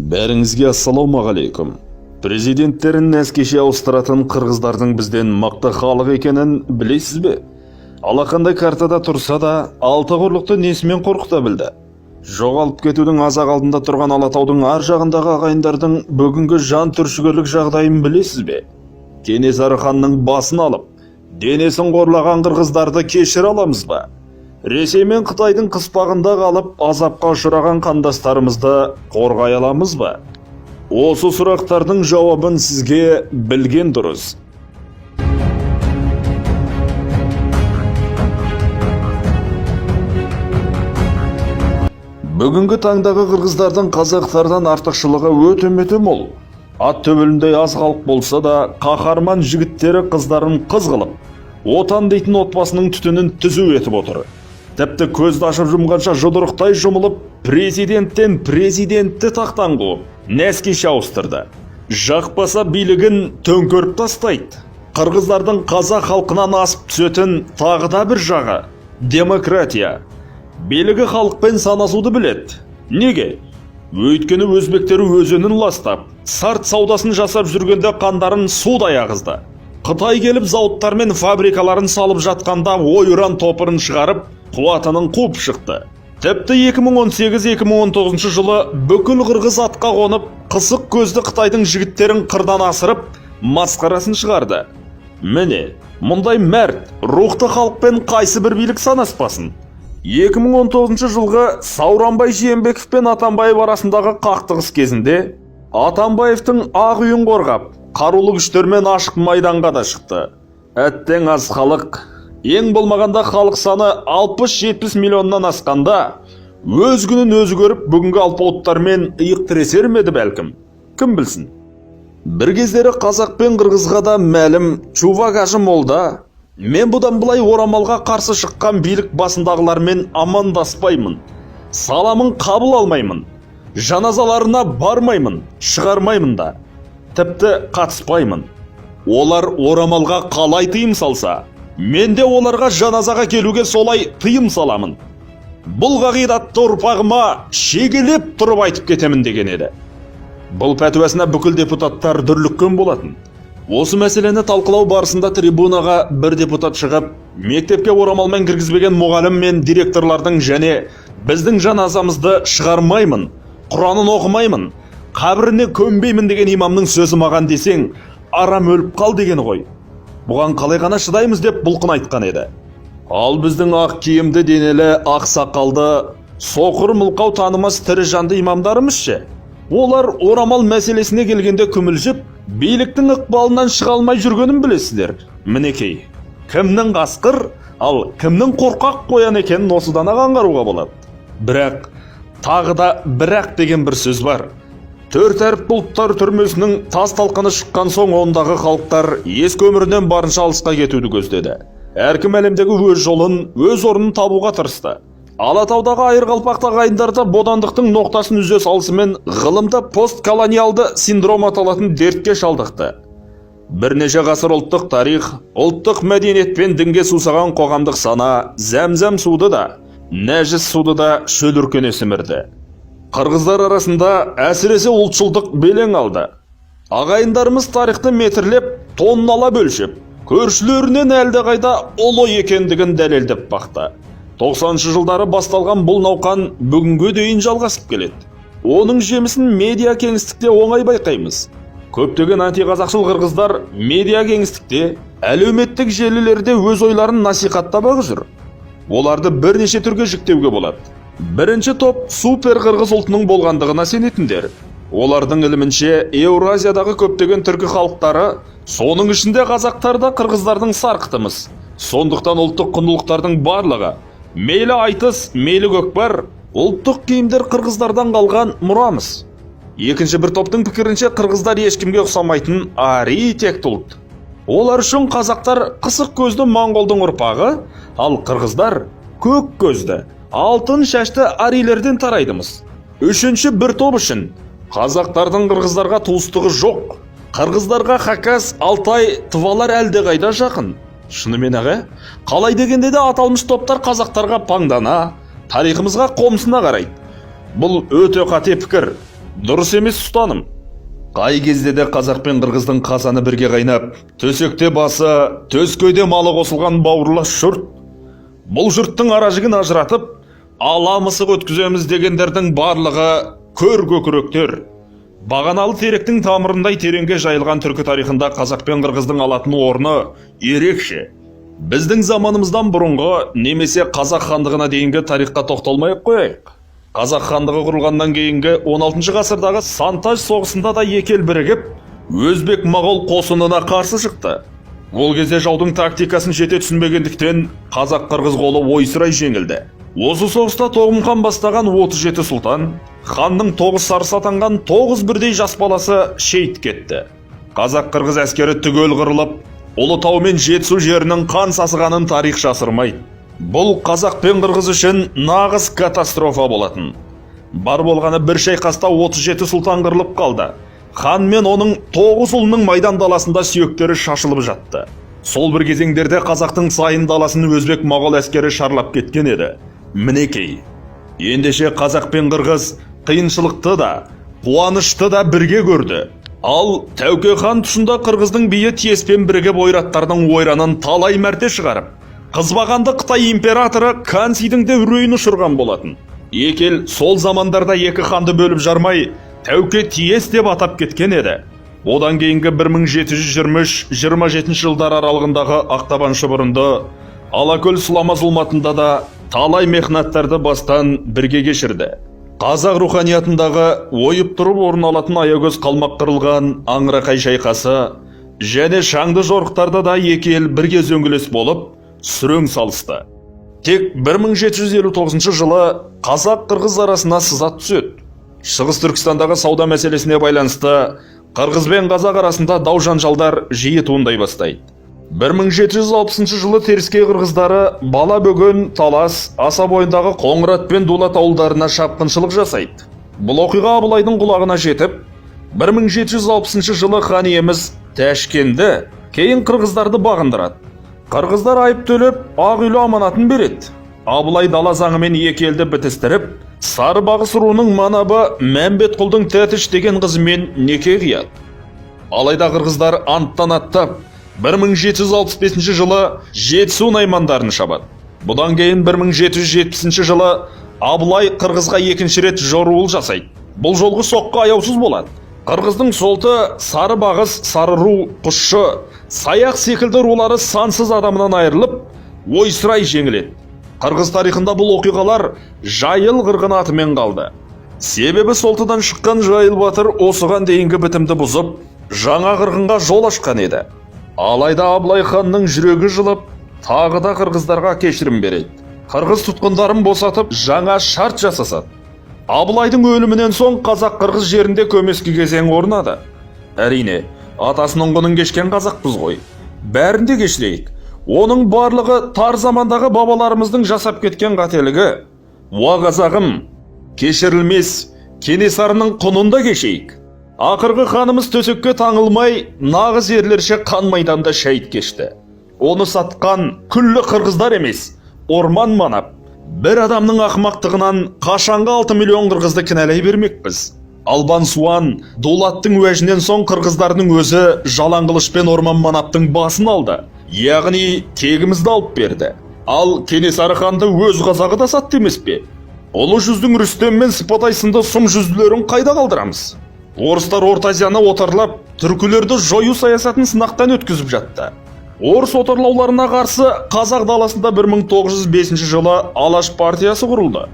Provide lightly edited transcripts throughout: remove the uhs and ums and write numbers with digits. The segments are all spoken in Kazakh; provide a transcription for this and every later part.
Бәріңізге ассалаумағалейкум. Президенттерін әскеше ауыстыратын қырғыздардың бізден мықты халық екенін білесіз бе? Алақандай картада тұрса да, алты құрлықты несімен қорқыта білді. Жоғалып кетудің азақ алдында тұрған Алатаудың ар жағындағы ағайындардың бүгінгі жан түршігерлік жағдайын білесіз бе? Кенесары ханның басын алып, денесін қорлаған қырғыздарды кешіре аламыз ба? Ресей мен Қытайдың қыспағында қалып, азапқа ұшыраған қандастарымызды қорғай аламыз ба? Осы сұрақтардың жауабын сізге білген дұрыс. Бүгінгі таңдағы қырғыздардың қазақтардан артықшылығы өте мол. Ат төбеліндей аз халық болса да, қаһарман жігіттері қыздарын қыз қылып, отан дейтін отбасының түтінін түзу етіп отыр. Тіпті көзді ашып жұмғанша жұдырықтай жұмылып, президенттен президентті тақтан қуып, нәскеше ауыстырды. Жақпаса билігін төңкеріп тастайды. Қырғыздардың қазақ халқынан асып түсетін тағы да бір жағы – демократия. Билігі халықпен санасуды біледі. Неге? Өйткені өзбектері өзенін ластап, сарт саудасын жасап жүргенде қандарын судай ағызды. Қытай келіп зауыттар мен фабрикаларын салып жатқанда ойран топырын шығарып, қуатының қуып шықты. Тіпті 2018-2019 жылы бүкіл қырғыз атқа қонып, қысық көзді Қытайдың жігіттерін қырдан асырып, масқарасын шығарды. Міне, мұндай мәрт, рухты халықпен қайсы бір билік санаспасын. 2019 жылғы Сауранбай Жиенбеков пен Атамбаев арасындағы қақтығыс кезінде Атамбаевтың ақ үйін қорғап, қарулы күштермен ашық майданға да шықты. Әттең аз халық, ең болмағанда халық саны 60-70 миллионнан асқанда, өз күнін өзі көріп, бүгінгі алпауыттармен иық тіресер ме еді бәлкім? Кім білсін? Бір кездері қазақ пен қырғызға да мәлім Чувак Ажы молда, мен бұдан бұлай орамалға қарсы шыққан билік басындағылармен амандаспаймын, саламын қабыл алмаймын, жаназаларына бармаймын, шығармаймын да, тіпті қатыспаймын. Олар орамалға қалай тыйым салса, мен де оларға жаназаға келуге солай тыйым саламын. Бұл қағидатты ұрпағыма шегелеп тұрып айтып кетемін деген еді. Бұл пәтуасына бүкіл депутаттар дүрліккен болатын. Осы мәселені талқылау барысында трибунаға бір депутат шығып, мектепке орамалмен кіргізбеген мұғалім мен директорлардың және біздің жаназамызды шығармаймын, Құранын оқымаймын, қабіріне көмбеймін деген имамның сөзі маған десең, арам өліп қал деген ғой. Бұған қалай ғана шыдаймыз деп бұлқын айтқан еді. Ал біздің ақ киімді денелі, ақ сақалды, соқыр мылқау танымас тірі жанды имамдарымыз ше? Олар орамал мәселесіне келгенде күмілжіп, биліктің ықпалынан шыға алмай жүргенін білесіздер. Мінекей, кімнің қасқыр, ал кімнің қорқақ қоян екенін осыдан аңғаруға болады. Бірақ, тағы да бірақ деген бір сөз бар. Төрт әріп бұлттар түрмесінің тас талқаны шыққан соң ондағы халықтар ес көмірінен барынша алысқа кетуді көздеді. Әркім әлемдегі өз жолын, өз орнын табуға тырысты. Алатаудағы айырқалпақты ағайындарды бодандықтың ноқтасын үзе салысымен ғылымда постколониалды синдром аталатын дертке шалдықты. Бірнеше ғасыр ұлттық тарих, ұлттық мәдениет пен дінге сусаған қоғамдық сана, зәмзәм суды да, нәжіс суды да шөліркене сімірді. Қырғыздар арасында әсіресе ұлтшылдық белең алды. Ағайындарымыз тарихты метрлеп, тоннала бөлшіп, көршілерінен әлдеқайда ұлы екендігін дәлелдеп бақты. 90-шы жылдары басталған бұл науқан бүгінге дейін жалғасып келеді. Оның жемісін медиа кеңістікте оңай байқаймыз. Көптеген антиқазақшыл қырғыздар медиа кеңістікте, әлеуметтік желілерде өз ойларын насихаттап жүр. Оларды бірнеше түрге жіктеуге болады. Бірінші топ супер қырғыз ұлтының болғандығына сенетіндер. Олардың ілімінше Еуразиядағы көптеген түркі халықтары, соның ішінде қазақтар да қырғыздардың сарқытымыз. Сондықтан ұлттық құндылықтардың барлығы, мейлі айтыс, мейлі көкпар, ұлттық киімдер қырғыздардан қалған мұрамыз. Екінші бір топтың пікірінше қырғыздар ешкімге ұқсамайтын ари текті ұлт. Олар үшін қазақтар қысық көзді моңғолдың ұрпағы, ал қырғыздар көк көзді, алтын шашты арилерден тарайдымыз. Үшінші бір топ үшін қазақтардың қырғыздарға туыстығы жоқ. Қырғыздарға Хакас, Алтай, Тывалар әлдеқайда жақын. Шынымен аға, қалай дегенде де аталмыш топтар қазақтарға паңдана, тарихымызға қомсына қарайды. Бұл өте қате пікір. Дұрыс емес ұстаным. Қай кезде де қазақ пен қырғыздың қазаны бірге қайнап, төсекте басы, төскейде малы қосылған бауырлас жұрт. Бұл жұрттың аражігін ажыратып, ала мысық өткіземіз дегендердің барлығы көр көкіректер. Бағаналы теректің тамырындай тереңге жайылған түркі тарихында қазақ пен қырғыздың алатын орны ерекше. Біздің заманымыздан бұрынғы немесе қазақ хандығына дейінгі тарихқа тоқталмай қояйық. Қазақ хандығы құрылғаннан кейінгі 16 ғасырдағы Сантаж соғысында да екі ел бірігіп, өзбек-моғол қосынына қарсы шықты. Ол кезде жаудың тактикасын жете түсінбегендіктен қазақ-қырғыз қолы ойсырай жеңілді. Осы соғыста Тоғым хан бастаған 37 сұлтан, ханның 9 сарысы атанған 9 бірдей жас баласы шейіт кетті. Қазақ-қырғыз әскері түгел қырылып, Ұлытау мен Жетісу жерінің қан сасығанын тарих жасырмайды. Бұл қазақ пен қырғыз үшін нағыз катастрофа болатын. Бар болғаны бір шайқаста 37 сұлтан қырылып қалды. Хан мен оның 9 ұлының майдан даласында сүйектері шашылып жатты. Сол бір кезеңдерде қазақтың сайын даласын өзбек-моғол әскері шарлап кеткен еді. Мінекей, ендеше қазақ пен қырғыз қиыншылықты да, қуанышты да бірге көрді. Ал Тәуке хан тұсында қырғыздың биі тиеспен бірігіп ойраттардың ойранын талай мәрте шығарып, қызбағанды Қытай императоры Кансидің де үрейін ұшырған болатын. Екі ел сол замандарда екі ханды бөліп жармай, Тәуке тиес деп атап кеткен еді. Одан кейінгі 1723-27 жылдар аралығындағы Ақтабан шұбырынды, Алакөл сұлама зұлматында да талай мехнаттарды бастан бірге кешірді. Қазақ руханиятындағы ойып тұрып орын алатын аягөз қалмақ қырылған Аңырақай шайқасы және шаңды жорықтарда да екі ел бірге зөңгілес болып, сүрең салысты. Тек 1759 жылы қазақ-қырғыз арасына сызат түседі. Шығыс Түркістандағы сауда мәселесіне байланысты қырғыз бен қазақ арасында дау-жанжалдар жиі туындай бастайды. 1760 жылы теріскей қырғыздары Бала Бөгөн, Талас, Аса бойындағы Қоңырат пен Дулат ауылдарына шапқыншылық жасайды. Бұл оқиға Абылайдың құлағына жетіп, 1760 жылы хан иеміз Тәшкенді кейін қырғыздарды бағындырады. Қырғыздар айып төлеп, ақ үйлі аманатын береді. Абылай дала заңымен екі елді бітістіріп, Сарыбағыс руының манабы Мәмбетқұлдың Тәтіш деген қызымен неке қияды. Алайда қырғыздар анттан аттап, 1765 жылы Жетісу наймандарын шабады. Бұдан кейін 1770 жылы Абылай қырғызға екінші рет жоруыл жасайды. Бұл жолғы соққы аяусыз болады. Қырғыздың солты Сарыбағыс, Сарыру, Құшшы, Саяқ секілді рулары сансыз адамынан айырылып, ойсырай жеңіледі. Қырғыз тарихында бұл оқиғалар Жайыл қырғын атымен қалды. Себебі солтыдан шыққан Жайыл батыр осыған дейінгі бітімді бұзып, жаңа қырғынға жол ашқан еді. Алайда Абылай ханның жүрегі жылып, тағы да қырғыздарға кешірім береді. Қырғыз тұтқындарын босатып, жаңа шарт жасасады. Абылайдың өлімінен соң қазақ-қырғыз жерінде көмескі кезең орнады. Әрине, атасының құнын кешкен қазақпыз ғой. Бәрін де кешірейік. Оның барлығы тар замандағы бабаларымыздың жасап кеткен қателігі. Уа қазағым, кешірілмес Кенесарының құнын да кешейік. Ақырғы ханымыз төсекке таңылмай, нағыз ерлерше қан майданда шәйіт кешті. Оны сатқан күллі қырғыздар емес, орман манап. Бір адамның ақымақтығынан қашанғы 6 миллион қырғызды кінәлай бермекпіз. Албан Суан, Дулаттың уәжінен соң қырғыздардың өзі жалаң қылышпен орман манаптың басын алды. Яғни тегімізді алып берді. Ал Кенесары ханды өз қазағы да сатты емес пе? Ұлы жүздің Рүстем мен Сыпатай сынды сұм жүзділерін қайда қалдырамыз? Орыстар Орта Азияны отарлап, түркілерді жою саясатын сынақтан өткізіп жатты. Орыс отарлауларына қарсы қазақ даласында 1905 жылы Алаш партиясы құрылды.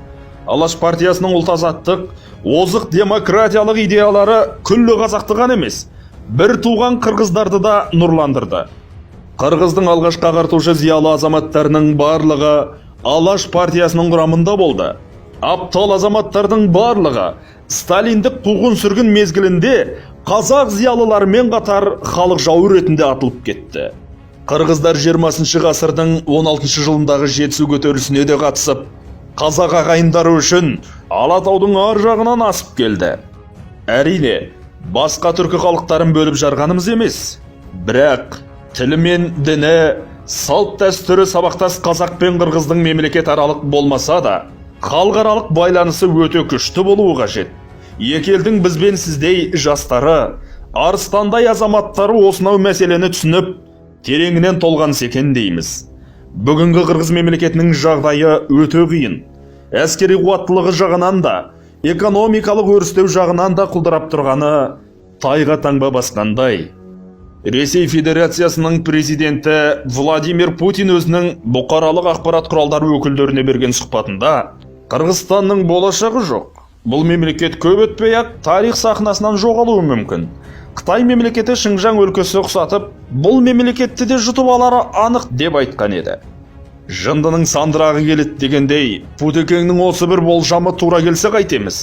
Алаш партиясының ұлт-азаттық, озық демократиялық идеялары күллі қазақты ғана емес, бір туған қырғыздарды да нұрландырды. Қырғыздың алғашқы ағартушы зиялы азаматтарының барлығы Алаш партиясының құрамында болды. Аптал азаматтардың барлығы Сталиндік қуғын сүргін мезгілінде қазақ зиялыларымен қатар халық жауы ретінде атылып кетті. Қырғыздар 20 ғасырдың 16 жылындағы Жетісу көтерілісіне де қатысып, қазақ ағайындары үшін Алатаудың ар жағынан асып келді. Әрине, басқа түркі халықтарын бөліп жарғанымыз емес, бірақ тілі мен діні, салт дәстүрі сабақтас қазақ пен қырғыздың мемлекет аралық болмаса да, халықаралық байланысы өте күшті болуы қажет. Екі елдің бізбен сіздей жастары, арыстандай азаматтары осынау мәселені түсініп, тереңінен толған секен дейміз. Бүгінгі Қырғыз мемлекетінің жағдайы өте қиын. Әскери қуаттылығы жағынан да, экономикалық өрістеу жағынан да құлдырап тұрғаны тайға таңба басқандай. Ресей Федерациясының президенті Владимир Путин өзінің бұқаралық ақпарат құралдары өкілдеріне берген сұхбатында Қырғызстанның болашағы жоқ. Бұл мемлекет көп өтпей-ақ тарих сахнасынан жоғалуы мүмкін. Қытай мемлекеті Шыңжаң өлкесі ұқсатып, бұл мемлекетті де жұтып алары анық деп айтқан еді. Жындының сандырағы келеді дегендей, Путекеңнің осы бір болжамы тура келсе қайтеміз.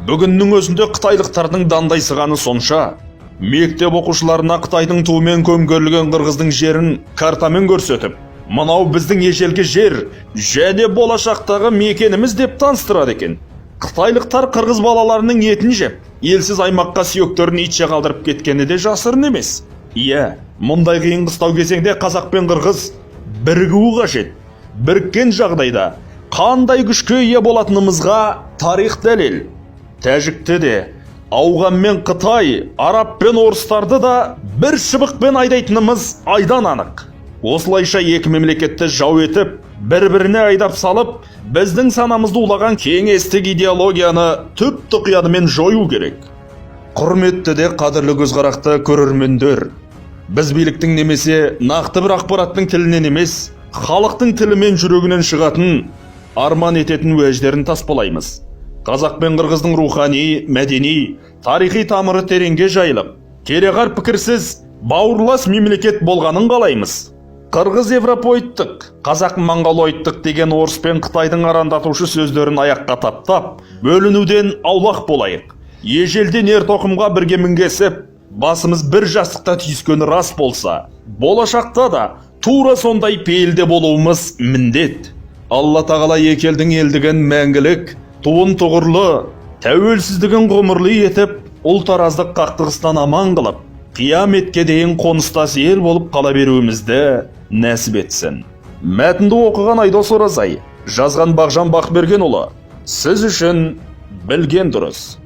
Бүгіннің өзінде қытайлықтардың дандайсығаны сонша, мектеп оқушыларына Қытайдың туымен көмкерілген Қырғыздың жерін картамен көрсетіп, мынау біздің ежелгі жер және болашақтағы мекеніміз деп таныстырады екен. Қытайлықтар қырғыз балаларының етін жеп, елсіз аймаққа сүйектерін итше қалдырып кеткені де жасырын емес. Иә, мұндай қиын қыстау кезеңде қазақ пен қырғыз бірігуі қажет. Біріккен жағдайда қандай күшке ие болатынымызға тарих дәлел. Тәжікті де, ауған мен Қытай, араб пен орыстарды да бір шыбықпен айдайтынымыз айдан анық. Осылайша екі мемлекетті жау етіп, бір-біріне айдап салып, біздің санамызды улаған кеңестік идеологияны түп тұқиянымен жою керек. Құрметті де қадірлі көзқарақты көрермендер, біз биліктің немесе нақты бір ақпараттың тілінен емес, халықтың тілімен жүрегінен шығатын, арман ететін уәждерін таспалаймыз. Қазақ пен қырғыздың рухани, мәдени, тарихи тамыры тереңге жайылып, кереғар пікірсіз бауырлас мемлекет болғанын қалаймыз. Қырғыз европоидтық, қазақ монголоидтық деген орыс пен Қытайдың арандатушы сөздерін аяққа таптап, бөлінуден аулақ болайық. Ежелден ер тоқымға бірге мінгесіп, басымыз бір жастықта түйіскені рас болса, болашақта да тура сондай пейілде болуымыз міндет. Алла тағала екі елдің елдігін мәңгілік, туын тұғырлы, тәуелсіздігін ғұмырлы етіп, ұлт-араздық қақтығыстан аман қылып, қияметке дейін қоныстас ел болып қала беруімізді нәсіп етсін. Мәтінді оқыған Айдос Оразай, жазған Бағжан Бақбергенұлы, сіз үшін білген дұрыс.